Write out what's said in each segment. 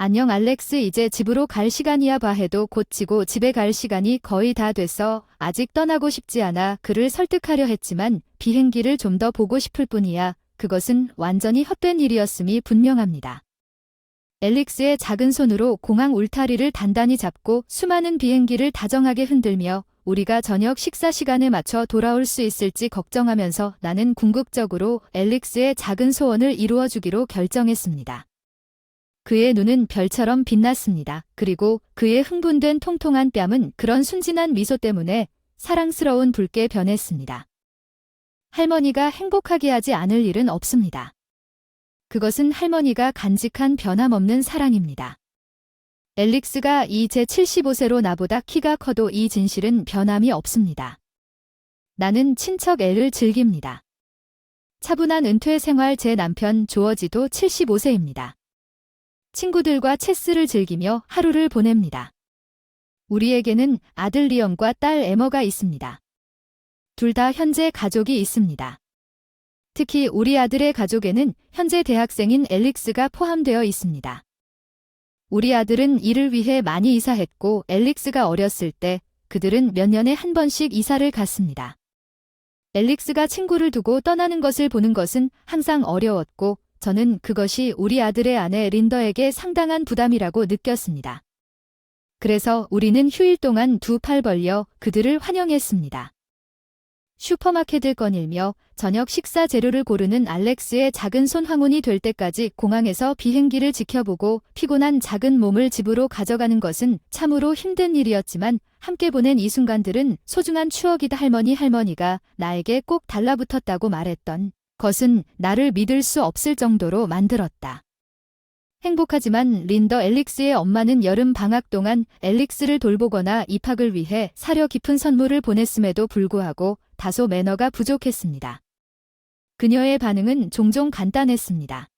안녕 알렉스, 이제 집으로 갈 시간이야. 봐, 해도 곧 지고 집에 갈 시간이 거의 다 됐어. 아직 떠나고 싶지 않아. 그를 설득하려 했지만 비행기를 좀 더 보고 싶을 뿐이야. 그것은 완전히 헛된 일이었음이 분명합니다. 앨릭스의 작은 손으로 공항 울타리를 단단히 잡고 수많은 비행기를 다정하게 흔들며 우리가 저녁 식사 시간에 맞춰 돌아올 수 있을지 걱정하면서 나는 궁극적으로 앨릭스의 작은 소원을 이루어주기로 결정했습니다. 그의 눈은 별처럼 빛났습니다. 그리고 그의 흥분된 통통한 뺨은 그런 순진한 미소 때문에 사랑스러운 붉게 변했습니다. 할머니가 행복하게 하지 않을 일은 없습니다. 그것은 할머니가 간직한 변함없는 사랑입니다. 앨릭스가 이제 75세로 나보다 키가 커도 이 진실은 변함이 없습니다. 나는 친척 앨을 즐깁니다. 차분한 은퇴 생활. 제 남편 조어지도 75세입니다. 친구들과 체스를 즐기며 하루를 보냅니다. 우리에게는 아들 리엄과 딸 에머가 있습니다. 둘 다 현재 가족이 있습니다. 특히 우리 아들의 가족에는 현재 대학생인 앨릭스가 포함되어 있습니다. 우리 아들은 일을 위해 많이 이사했고 앨릭스가 어렸을 때 그들은 몇 년에 한 번씩 이사를 갔습니다. 앨릭스가 친구를 두고 떠나는 것을 보는 것은 항상 어려웠고 저는 그것이 우리 아들의 아내 린더에게 상당한 부담이라고 느꼈습니다. 그래서 우리는 휴일 동안 두 팔 벌려 그들을 환영했습니다. 슈퍼마켓을 거닐며 저녁 식사 재료를 고르는 알렉스의 작은 손 황혼이 될 때까지 공항에서 비행기를 지켜보고 피곤한 작은 몸을 집으로 가져가는 것은 참으로 힘든 일이었지만 함께 보낸 이 순간들은 소중한 추억이다. 할머니가 나에게 꼭 달라붙었다고 말했던 것은 나를 믿을 수 없을 정도로 만들었다. 행복하지만 린더 앨릭스의 엄마는 여름 방학 동안 앨릭스를 돌보거나 입학을 위해 사려 깊은 선물을 보냈음에도 불구하고 다소 매너가 부족했습니다. 그녀의 반응은 종종 간단했습니다.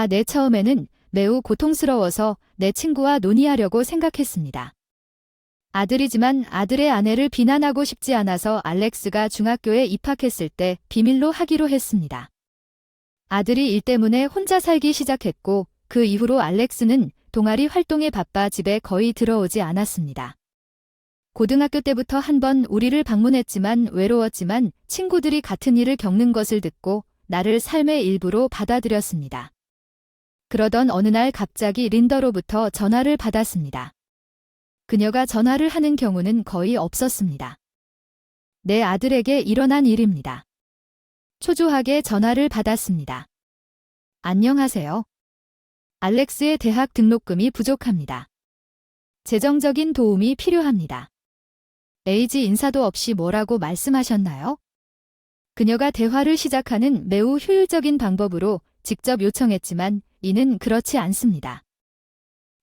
내 처음에는 매우 고통스러워서 내 친구와 논의하려고 생각했습니다. 아들이지만 아들의 아내를 비난하고 싶지 않아서 알렉스가 중학교에 입학했을 때 비밀로 하기로 했습니다. 아들이 일 때문에 혼자 살기 시작했고 그 이후로 알렉스는 동아리 활동에 바빠 집에 거의 들어오지 않았습니다. 고등학교 때부터 한 번 우리를 방문했지만 외로웠지만 친구들이 같은 일을 겪는 것을 듣고 나를 삶의 일부로 받아들였습니다. 그러던 어느 날 갑자기 린더로부터 전화를 받았습니다. 그녀가 전화를 하는 경우는 거의 없었습니다. 내 아들에게 일어난 일입니다. 초조하게 전화를 받았습니다. 안녕하세요. 알렉스의 대학 등록금이 부족합니다. 재정적인 도움이 필요합니다. 에이지 인사도 없이 뭐라고 말씀하셨나요? 그녀가 대화를 시작하는 매우 효율적인 방법으로 직접 요청했지만 이는 그렇지 않습니다.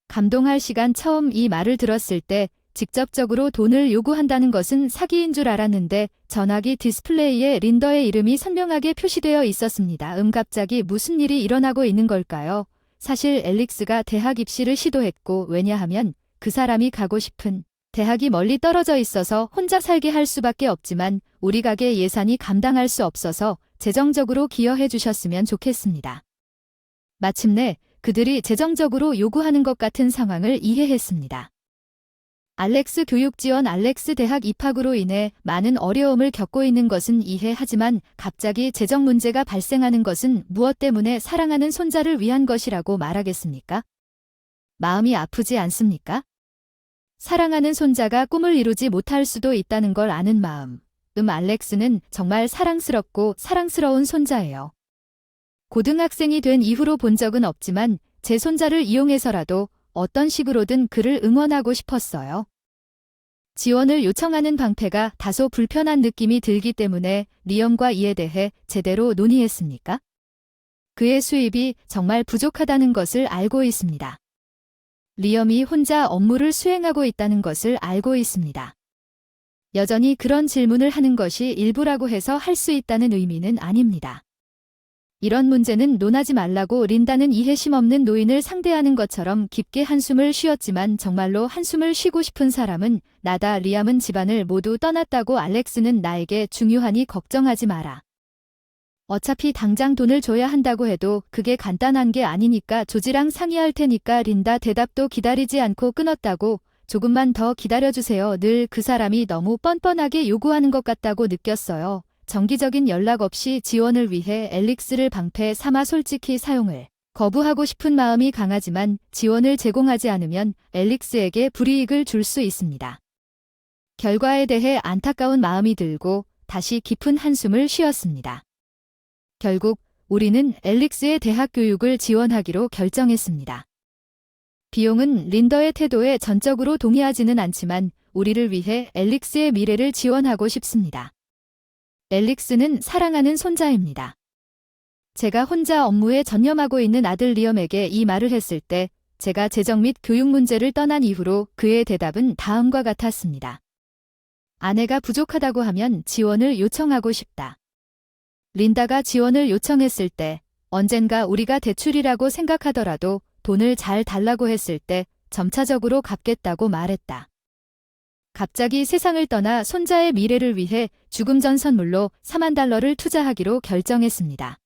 감동할 시간. 처음 이 말을 들었을 때 직접적으로 돈을 요구한다는 것은 사기인 줄 알았는데 전화기 디스플레이에 린더의 이름이 선명하게 표시되어 있었습니다. 갑자기 무슨 일이 일어나고 있는 걸까요? 사실 앨릭스가 대학 입시를 시도했고 왜냐하면 그 사람이 가고 싶은 대학이 멀리 떨어져 있어서 혼자 살게 할 수밖에 없지만 우리 가게 예산이 감당할 수 없어서 재정적으로 기여해 주셨으면 좋겠습니다. 마침내 그들이 재정적으로 요구하는 것 같은 상황을 이해했습니다. 알렉스 교육 지원. 알렉스 대학 입학으로 인해 많은 어려움을 겪고 있는 것은 이해하지만 갑자기 재정 문제가 발생하는 것은 무엇 때문에 사랑하는 손자를 위한 것이라고 말하겠습니까? 마음이 아프지 않습니까? 사랑하는 손자가 꿈을 이루지 못할 수도 있다는 걸 아는 마음. 알렉스는 정말 사랑스럽고 사랑스러운 손자예요. 고등학생이 된 이후로 본 적은 없지만 제 손자를 이용해서라도 어떤 식으로든 그를 응원하고 싶었어요. 지원을 요청하는 방패가 다소 불편한 느낌이 들기 때문에 리엄과 이에 대해 제대로 논의했습니까? 그의 수입이 정말 부족하다는 것을 알고 있습니다. 리엄이 혼자 업무를 수행하고 있다는 것을 알고 있습니다. 여전히 그런 질문을 하는 것이 일부라고 해서 할 수 있다는 의미는 아닙니다. 이런 문제는 논하지 말라고 린다는 이해심 없는 노인을 상대하는 것처럼 깊게 한숨을 쉬었지만 정말로 한숨을 쉬고 싶은 사람은 나다. 리암은 집안을 모두 떠났다고. 알렉스는 나에게 중요하니 걱정하지 마라. 어차피 당장 돈을 줘야 한다고 해도 그게 간단한 게 아니니까 조지랑 상의할 테니까 린다 대답도 기다리지 않고 끊었다고. 조금만 더 기다려주세요. 늘 그 사람이 너무 뻔뻔하게 요구하는 것 같다고 느꼈어요. 정기적인 연락 없이 지원을 위해 엘릭스를 방패 삼아 솔직히 사용을 거부하고 싶은 마음이 강하지만 지원을 제공하지 않으면 엘릭스에게 불이익을 줄 수 있습니다. 결과에 대해 안타까운 마음이 들고 다시 깊은 한숨을 쉬었습니다. 결국 우리는 엘릭스의 대학 교육을 지원하기로 결정했습니다. 비용은 린더의 태도에 전적으로 동의하지는 않지만 우리를 위해 엘릭스의 미래를 지원하고 싶습니다. 엘릭스는 사랑하는 손자입니다. 제가 혼자 업무에 전념하고 있는 아들 리엄에게 이 말을 했을 때 제가 재정 및 교육 문제를 떠난 이후로 그의 대답은 다음과 같았습니다. 아내가 부족하다고 하면 지원을 요청하고 싶다. 린다가 지원을 요청했을 때 언젠가 우리가 대출이라고 생각하더라도 돈을 잘 달라고 했을 때 점차적으로 갚겠다고 말했다. 갑자기 세상을 떠나 손자의 미래를 위해 죽음 전 선물로 4만 달러를 투자하기로 결정했습니다.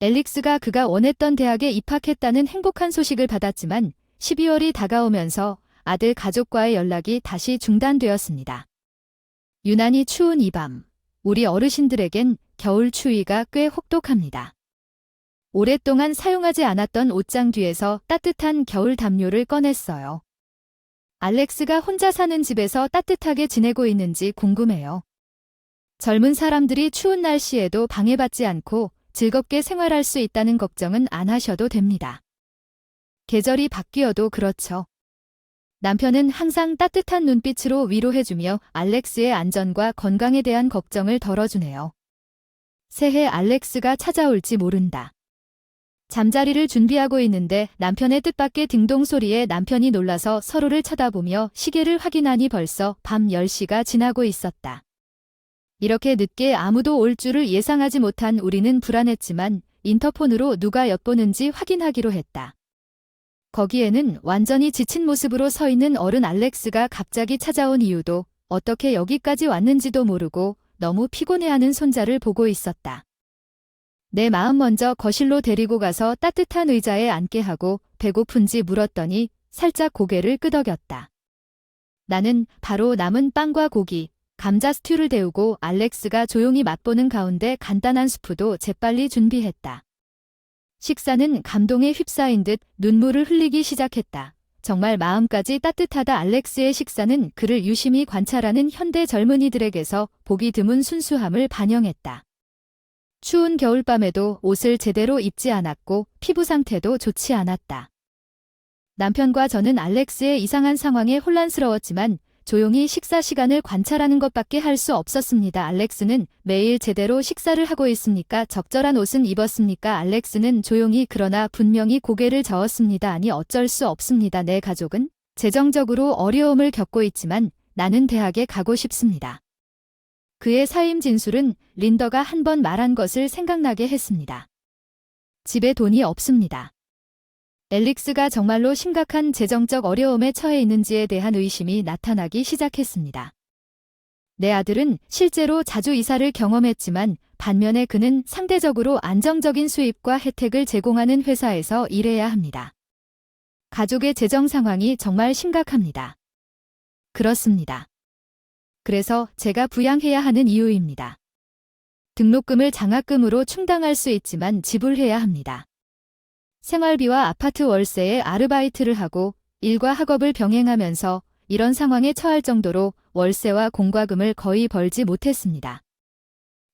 엘릭스가 그가 원했던 대학에 입학했다는 행복한 소식을 받았지만 12월이 다가오면서 아들 가족과의 연락이 다시 중단되었습니다. 유난히 추운 이 밤, 우리 어르신들에겐 겨울 추위가 꽤 혹독합니다. 오랫동안 사용하지 않았던 옷장 뒤에서 따뜻한 겨울 담요를 꺼냈어요. 알렉스가 혼자 사는 집에서 따뜻하게 지내고 있는지 궁금해요. 젊은 사람들이 추운 날씨에도 방해받지 않고 즐겁게 생활할 수 있다는 걱정은 안 하셔도 됩니다. 계절이 바뀌어도 그렇죠. 남편은 항상 따뜻한 눈빛으로 위로해주며 알렉스의 안전과 건강에 대한 걱정을 덜어주네요. 새해 알렉스가 찾아올지 모른다. 잠자리를 준비하고 있는데 남편의 뜻밖의 딩동 소리에 남편이 놀라서 서로를 쳐다보며 시계를 확인하니 벌써 밤 10시가 지나고 있었다. 이렇게 늦게 아무도 올 줄을 예상하지 못한 우리는 불안했지만 인터폰으로 누가 엿보는지 확인하기로 했다. 거기에는 완전히 지친 모습으로 서 있는 어른 알렉스가 갑자기 찾아온 이유도 어떻게 여기까지 왔는지도 모르고 너무 피곤해하는 손자를 보고 있었다. 내 마음 먼저 거실로 데리고 가서 따뜻한 의자에 앉게 하고 배고픈지 물었더니 살짝 고개를 끄덕였다. 나는 바로 남은 빵과 고기, 감자 스튜를 데우고 알렉스가 조용히 맛보는 가운데 간단한 수프도 재빨리 준비했다. 식사는 감동에 휩싸인 듯 눈물을 흘리기 시작했다. 정말 마음까지 따뜻하다. 알렉스의 식사는 그를 유심히 관찰하는 현대 젊은이들에게서 보기 드문 순수함을 반영했다. 추운 겨울밤에도 옷을 제대로 입지 않았고 피부 상태도 좋지 않았다. 남편과 저는 알렉스의 이상한 상황에 혼란스러웠지만 조용히 식사 시간을 관찰하는 것밖에 할 수 없었습니다. 알렉스는 매일 제대로 식사를 하고 있습니까? 적절한 옷은 입었습니까? 알렉스는 조용히 그러나 분명히 고개를 저었습니다. 아니 어쩔 수 없습니다. 내 가족은 재정적으로 어려움을 겪고 있지만 나는 대학에 가고 싶습니다. 그의 사임 진술은 린더가 한 번 말한 것을 생각나게 했습니다. 집에 돈이 없습니다. 엘릭스가 정말로 심각한 재정적 어려움에 처해 있는지에 대한 의심이 나타나기 시작했습니다. 내 아들은 실제로 자주 이사를 경험했지만 반면에 그는 상대적으로 안정적인 수입과 혜택을 제공하는 회사에서 일해야 합니다. 가족의 재정 상황이 정말 심각합니다. 그렇습니다. 그래서 제가 부양해야 하는 이유입니다. 등록금을 장학금으로 충당할 수 있지만 지불해야 합니다. 생활비와 아파트 월세에 아르바이트를 하고 일과 학업을 병행하면서 이런 상황에 처할 정도로 월세와 공과금을 거의 벌지 못했습니다.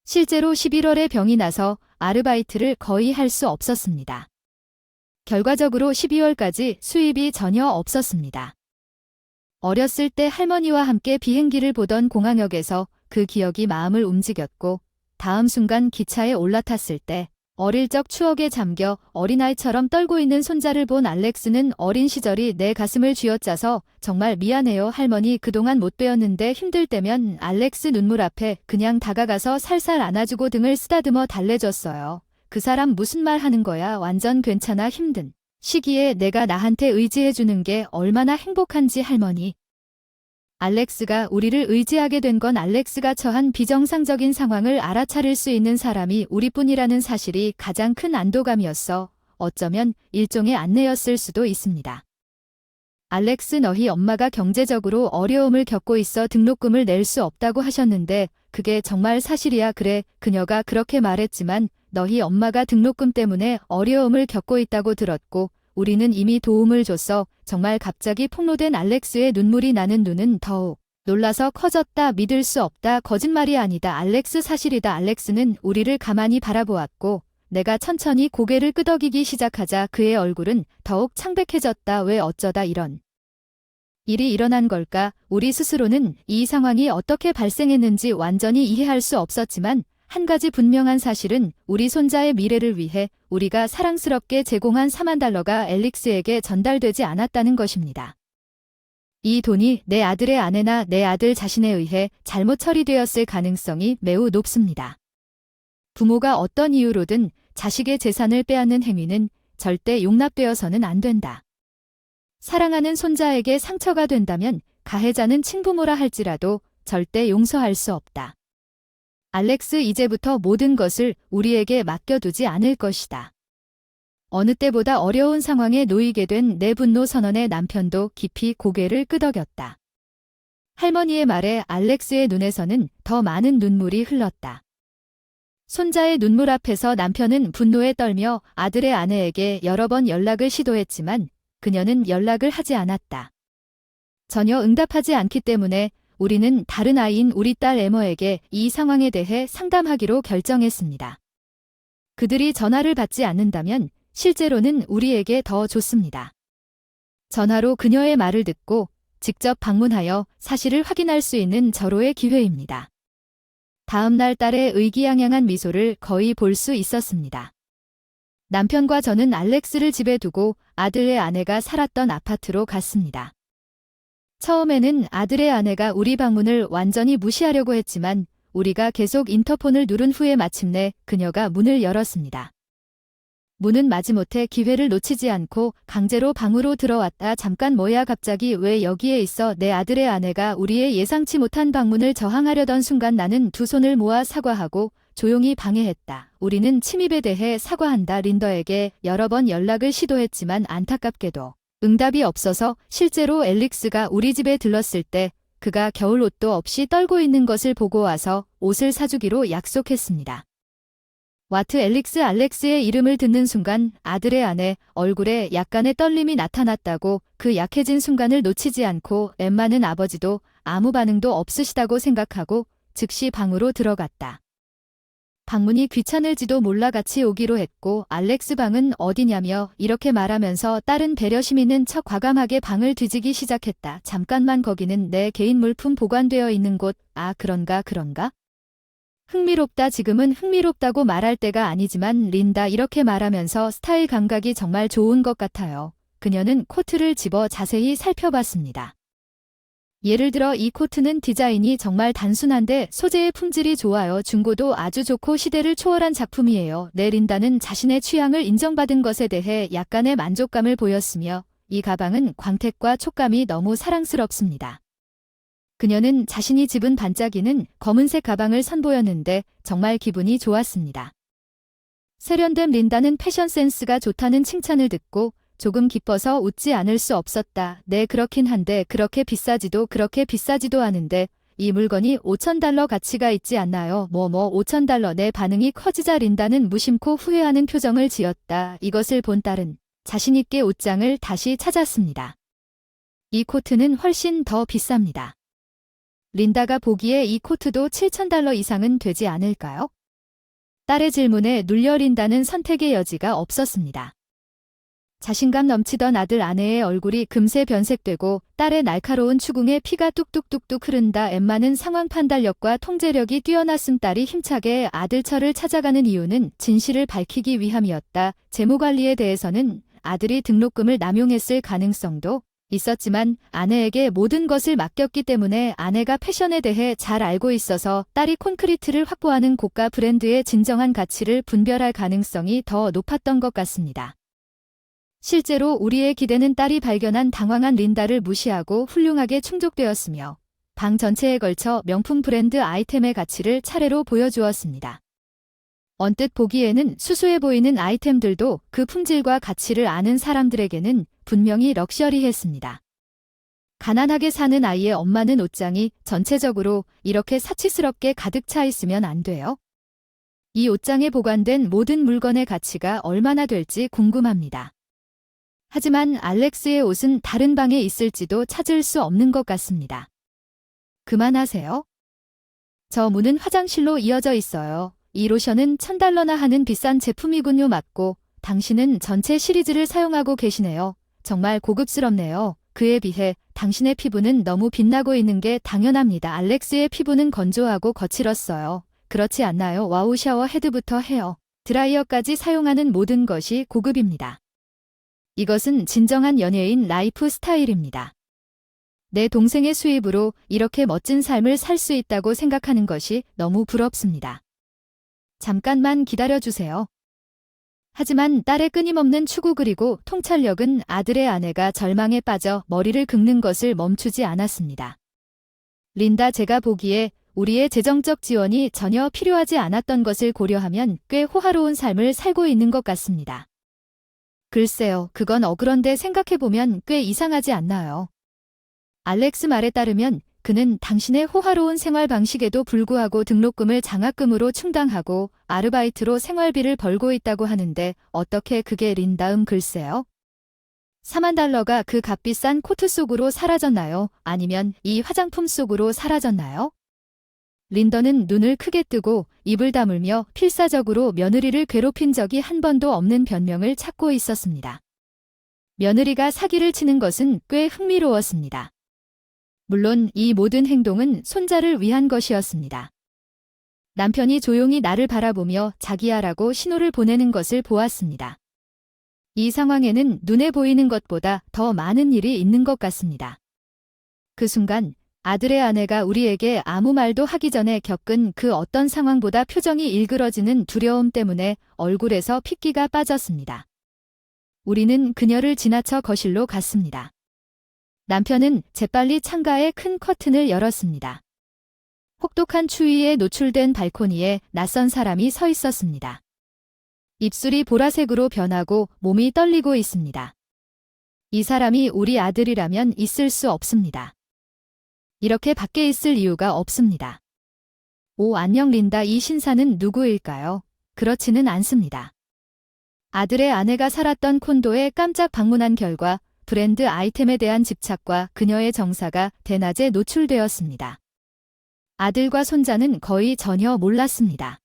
실제로 11월에 병이 나서 아르바이트를 거의 할 수 없었습니다. 결과적으로 12월까지 수입이 전혀 없었습니다. 어렸을 때 할머니와 함께 비행기를 보던 공항역에서 그 기억이 마음을 움직였고 다음 순간 기차에 올라탔을 때 어릴 적 추억에 잠겨 어린아이처럼 떨고 있는 손자를 본 알렉스는 어린 시절이 내 가슴을 쥐어짜서 정말 미안해요 할머니 그동안 못 뵈었는데 힘들 때면 알렉스 눈물 앞에 그냥 다가가서 살살 안아주고 등을 쓰다듬어 달래줬어요. 그 사람 무슨 말 하는 거야 완전 괜찮아 힘든 시기에 내가 나한테 의지해주는 게 얼마나 행복한지 할머니. 알렉스가 우리를 의지하게 된 건 알렉스가 처한 비정상적인 상황을 알아차릴 수 있는 사람이 우리뿐이라는 사실이 가장 큰 안도감이었어. 어쩌면 일종의 안내였을 수도 있습니다. 알렉스, 너희 엄마가 경제적으로 어려움을 겪고 있어 등록금을 낼 수 없다고 하셨는데 그게 정말 사실이야? 그래, 그녀가 그렇게 말했지만 너희 엄마가 등록금 때문에 어려움을 겪고 있다고 들었고 우리는 이미 도움을 줬어. 정말 갑자기 폭로된 알렉스의 눈물이 나는 눈은 더욱 놀라서 커졌다. 믿을 수 없다. 거짓말이 아니다. 알렉스, 사실이다. 알렉스는 우리를 가만히 바라보았고 내가 천천히 고개를 끄덕이기 시작하자 그의 얼굴은 더욱 창백해졌다. 왜 어쩌다 이런 일이 일어난 걸까? 우리 스스로는 이 상황이 어떻게 발생했는지 완전히 이해할 수 없었지만 한 가지 분명한 사실은 우리 손자의 미래를 위해 우리가 사랑스럽게 제공한 4만 달러가 엘릭스에게 전달되지 않았다는 것입니다. 이 돈이 내 아들의 아내나 내 아들 자신에 의해 잘못 처리되었을 가능성이 매우 높습니다. 부모가 어떤 이유로든 자식의 재산을 빼앗는 행위는 절대 용납되어서는 안 된다. 사랑하는 손자에게 상처가 된다면 가해자는 친부모라 할지라도 절대 용서할 수 없다. 알렉스, 이제부터 모든 것을 우리에게 맡겨두지 않을 것이다. 어느 때보다 어려운 상황에 놓이게 된 내 분노 선언의 남편도 깊이 고개를 끄덕였다. 할머니의 말에 알렉스의 눈에서는 더 많은 눈물이 흘렀다. 손자의 눈물 앞에서 남편은 분노에 떨며 아들의 아내에게 여러 번 연락을 시도했지만 그녀는 연락을 하지 않았다. 전혀 응답하지 않기 때문에 우리는 다른 아이인 우리 딸 에머에게 이 상황에 대해 상담하기로 결정했습니다. 그들이 전화를 받지 않는다면 실제로는 우리에게 더 좋습니다. 전화로 그녀의 말을 듣고 직접 방문하여 사실을 확인할 수 있는 절호의 기회입니다. 다음 날 딸의 의기양양한 미소를 거의 볼 수 있었습니다. 남편과 저는 알렉스를 집에 두고 아들의 아내가 살았던 아파트로 갔습니다. 처음에는 아들의 아내가 우리 방문을 완전히 무시하려고 했지만 우리가 계속 인터폰을 누른 후에 마침내 그녀가 문을 열었습니다. 문은 마지못해 기회를 놓치지 않고 강제로 방으로 들어왔다. 잠깐, 뭐야, 갑자기 왜 여기에 있어? 내 아들의 아내가 우리의 예상치 못한 방문을 저항하려던 순간 나는 두 손을 모아 사과하고 조용히 방해했다. 우리는 침입에 대해 사과한다. 린더에게 여러 번 연락을 시도했지만 안타깝게도 응답이 없어서 실제로 엘릭스가 우리 집에 들렀을 때 그가 겨울옷도 없이 떨고 있는 것을 보고 와서 옷을 사주기로 약속했습니다. 와트 엘릭스. 알렉스의 이름을 듣는 순간 아들의 아내 얼굴에 약간의 떨림이 나타났다고. 그 약해진 순간을 놓치지 않고 엠마는 아버지도 아무 반응도 없으시다고 생각하고 즉시 방으로 들어갔다. 방문이 귀찮을지도 몰라 같이 오기로 했고 알렉스 방은 어디냐며 이렇게 말하면서 딸은 배려심 있는 척 과감하게 방을 뒤지기 시작했다. 잠깐만, 거기는 내 개인 물품 보관되어 있는 곳. 아, 그런가. 흥미롭다. 지금은 흥미롭다고 말할 때가 아니지만 린다, 이렇게 말하면서 스타일 감각이 정말 좋은 것 같아요. 그녀는 코트를 집어 자세히 살펴봤습니다. 예를 들어 이 코트는 디자인이 정말 단순한데 소재의 품질이 좋아요. 중고도 아주 좋고 시대를 초월한 작품이에요. 네, 린다는 자신의 취향을 인정받은 것에 대해 약간의 만족감을 보였으며 이 가방은 광택과 촉감이 너무 사랑스럽습니다. 그녀는 자신이 집은 반짝이는 검은색 가방을 선보였는데 정말 기분이 좋았습니다. 세련된 린다는 패션 센스가 좋다는 칭찬을 듣고 조금 기뻐서 웃지 않을 수 없었다. 네, 그렇긴 한데 그렇게 비싸지도 않은데 이 물건이 $5,000 가치가 있지 않나요? $5,000. 내 반응이 커지자 린다는 무심코 후회하는 표정을 지었다. 이것을 본 딸은 자신있게 옷장을 다시 찾았습니다. 이 코트는 훨씬 더 비쌉니다. 린다가 보기에 이 코트도 $7,000 이상은 되지 않을까요? 딸의 질문에 눌려 린다는 선택의 여지가 없었습니다. 자신감 넘치던 아들 아내의 얼굴이 금세 변색되고 딸의 날카로운 추궁에 피가 뚝뚝뚝뚝 흐른다. 엠마는 상황 판단력과 통제력이 뛰어났음. 딸이 힘차게 아들 철을 찾아가는 이유는 진실을 밝히기 위함이었다. 재무관리에 대해서는 아들이 등록금을 남용했을 가능성도 있었지만 아내에게 모든 것을 맡겼기 때문에 아내가 패션에 대해 잘 알고 있어서 딸이 콘크리트를 확보하는 고가 브랜드의 진정한 가치를 분별할 가능성이 더 높았던 것 같습니다. 실제로 우리의 기대는 딸이 발견한 당황한 린다를 무시하고 훌륭하게 충족되었으며 방 전체에 걸쳐 명품 브랜드 아이템의 가치를 차례로 보여주었습니다. 언뜻 보기에는 수수해 보이는 아이템들도 그 품질과 가치를 아는 사람들에게는 분명히 럭셔리했습니다. 가난하게 사는 아이의 엄마는 옷장이 전체적으로 이렇게 사치스럽게 가득 차 있으면 안 돼요. 이 옷장에 보관된 모든 물건의 가치가 얼마나 될지 궁금합니다. 하지만 알렉스의 옷은 다른 방에 있을지도 찾을 수 없는 것 같습니다. 그만하세요. 저 문은 화장실로 이어져 있어요. 이 로션은 $1000나 하는 비싼 제품이군요. 맞고, 당신은 전체 시리즈를 사용하고 계시네요. 정말 고급스럽네요. 그에 비해 당신의 피부는 너무 빛나고 있는 게 당연합니다. 알렉스의 피부는 건조하고 거칠었어요. 그렇지 않나요? 와우, 샤워 헤드부터 헤어 드라이어까지 사용하는 모든 것이 고급입니다. 이것은 진정한 연예인 라이프 스타일입니다. 내 동생의 수입으로 이렇게 멋진 삶을 살 수 있다고 생각하는 것이 너무 부럽습니다. 잠깐만 기다려주세요. 하지만 딸의 끊임없는 추구 그리고 통찰력은 아들의 아내가 절망에 빠져 머리를 긁는 것을 멈추지 않았습니다. 린다, 제가 보기에 우리의 재정적 지원이 전혀 필요하지 않았던 것을 고려하면 꽤 호화로운 삶을 살고 있는 것 같습니다. 글쎄요, 그건 그런데 생각해보면 꽤 이상하지 않나요? 알렉스 말에 따르면 그는 당신의 호화로운 생활 방식에도 불구하고 등록금을 장학금으로 충당하고 아르바이트로 생활비를 벌고 있다고 하는데 어떻게 그게 린다음 글쎄요. $40,000가 그 값비싼 코트 속으로 사라졌나요? 아니면 이 화장품 속으로 사라졌나요? 린더는 눈을 크게 뜨고 입을 다물며 필사적으로 며느리를 괴롭힌 적이 한 번도 없는 변명을 찾고 있었습니다. 며느리가 사기를 치는 것은 꽤 흥미로웠습니다. 물론 이 모든 행동은 손자를 위한 것이었습니다. 남편이 조용히 나를 바라보며 자기야라고 신호를 보내는 것을 보았습니다. 이 상황에는 눈에 보이는 것보다 더 많은 일이 있는 것 같습니다. 그 순간 아들의 아내가 우리에게 아무 말도 하기 전에 겪은 그 어떤 상황보다 표정이 일그러지는 두려움 때문에 얼굴에서 핏기가 빠졌습니다. 우리는 그녀를 지나쳐 거실로 갔습니다. 남편은 재빨리 창가에 큰 커튼을 열었습니다. 혹독한 추위에 노출된 발코니에 낯선 사람이 서 있었습니다. 입술이 보라색으로 변하고 몸이 떨리고 있습니다. 이 사람이 우리 아들이라면 있을 수 없습니다. 이렇게 밖에 있을 이유가 없습니다. 오, 안녕 린다, 이 신사는 누구일까요? 그렇지는 않습니다. 아들의 아내가 살았던 콘도에 깜짝 방문한 결과 브랜드 아이템에 대한 집착과 그녀의 정사가 대낮에 노출되었습니다. 아들과 손자는 거의 전혀 몰랐습니다.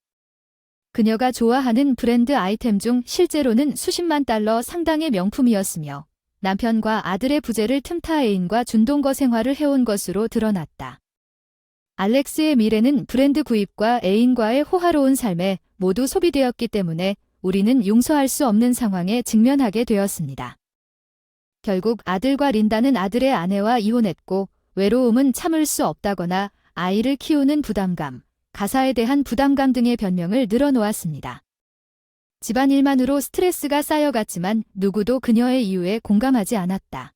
그녀가 좋아하는 브랜드 아이템 중 실제로는 수십만 달러 상당의 명품이었으며 남편과 아들의 부재를 틈타 애인과 준동거 생활을 해온 것으로 드러났다. 알렉스의 미래는 브랜드 구입과 애인과의 호화로운 삶에 모두 소비되었기 때문에 우리는 용서할 수 없는 상황에 직면하게 되었습니다. 결국 아들과 린다는 아들의 아내와 이혼했고 외로움은 참을 수 없다거나 아이를 키우는 부담감, 가사에 대한 부담감 등의 변명을 늘어놓았습니다. 집안일만으로 스트레스가 쌓여갔지만 누구도 그녀의 이유에 공감하지 않았다.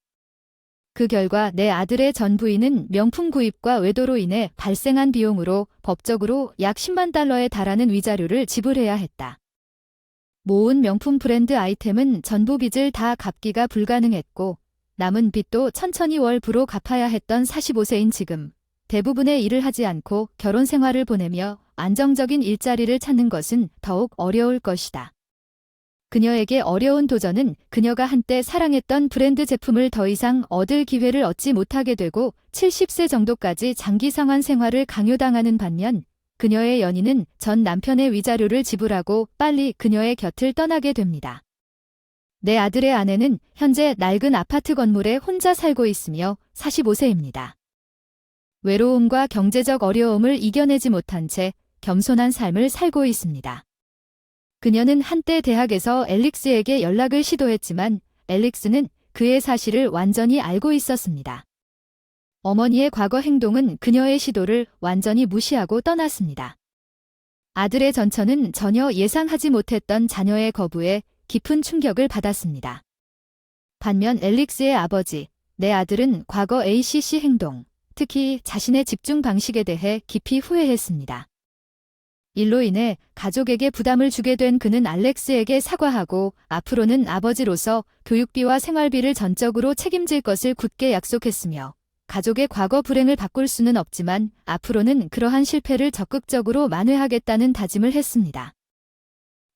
그 결과 내 아들의 전 부인은 명품 구입과 외도로 인해 발생한 비용으로 법적으로 약 $100,000에 달하는 위자료를 지불해야 했다. 모은 명품 브랜드 아이템은 전부 빚을 다 갚기가 불가능했고 남은 빚도 천천히 월부로 갚아야 했던 45세인 지금 대부분의 일을 하지 않고 결혼 생활을 보내며 안정적인 일자리를 찾는 것은 더욱 어려울 것이다. 그녀에게 어려운 도전은 그녀가 한때 사랑했던 브랜드 제품을 더 이상 얻을 기회를 얻지 못하게 되고 70세 정도까지 장기 상환 생활을 강요당하는 반면 그녀의 연인은 전 남편의 위자료를 지불하고 빨리 그녀의 곁을 떠나게 됩니다. 내 아들의 아내는 현재 낡은 아파트 건물에 혼자 살고 있으며 45세입니다. 외로움과 경제적 어려움을 이겨내지 못한 채 겸손한 삶을 살고 있습니다. 그녀는 한때 대학에서 앨릭스에게 연락을 시도했지만 앨릭스는 그의 사실을 완전히 알고 있었습니다. 어머니의 과거 행동은 그녀의 시도를 완전히 무시하고 떠났습니다. 아들의 전처는 전혀 예상하지 못했던 자녀의 거부에 깊은 충격을 받았습니다. 반면 앨릭스의 아버지, 내 아들은 과거 ACC 행동, 특히 자신의 집중 방식에 대해 깊이 후회했습니다. 일로 인해 가족에게 부담을 주게 된 그는 알렉스에게 사과하고 앞으로는 아버지로서 교육비와 생활비를 전적으로 책임질 것을 굳게 약속했으며 가족의 과거 불행을 바꿀 수는 없지만 앞으로는 그러한 실패를 적극적으로 만회하겠다는 다짐을 했습니다.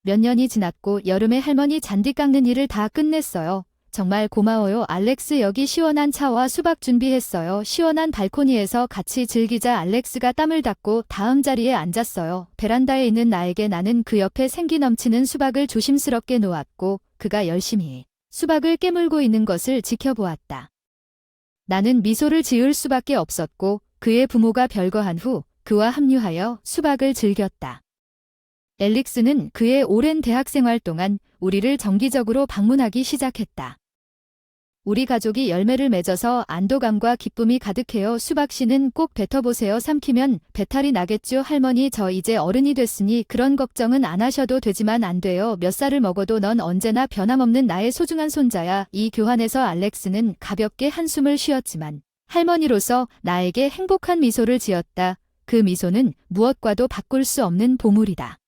몇 년이 지났고 여름에 할머니 잔디 깎는 일을 다 끝냈어요. 정말 고마워요. 알렉스, 여기 시원한 차와 수박 준비했어요. 시원한 발코니에서 같이 즐기자. 알렉스가 땀을 닦고 다음 자리에 앉았어요. 베란다에 있는 나에게 나는 그 옆에 생기 넘치는 수박을 조심스럽게 놓았고 그가 열심히 수박을 깨물고 있는 것을 지켜보았다. 나는 미소를 지을 수밖에 없었고 그의 부모가 별거한 후 그와 합류하여 수박을 즐겼다. 앨릭스는 그의 오랜 대학 생활 동안 우리를 정기적으로 방문하기 시작했다. 우리 가족이 열매를 맺어서 안도감과 기쁨이 가득해요. 수박씨는 꼭 뱉어보세요. 삼키면 배탈이 나겠죠. 할머니, 저 이제 어른이 됐으니 그런 걱정은 안 하셔도 되지만 안 돼요. 몇 살을 먹어도 넌 언제나 변함없는 나의 소중한 손자야. 이 교환에서 알렉스는 가볍게 한숨을 쉬었지만 할머니로서 나에게 행복한 미소를 지었다. 그 미소는 무엇과도 바꿀 수 없는 보물이다.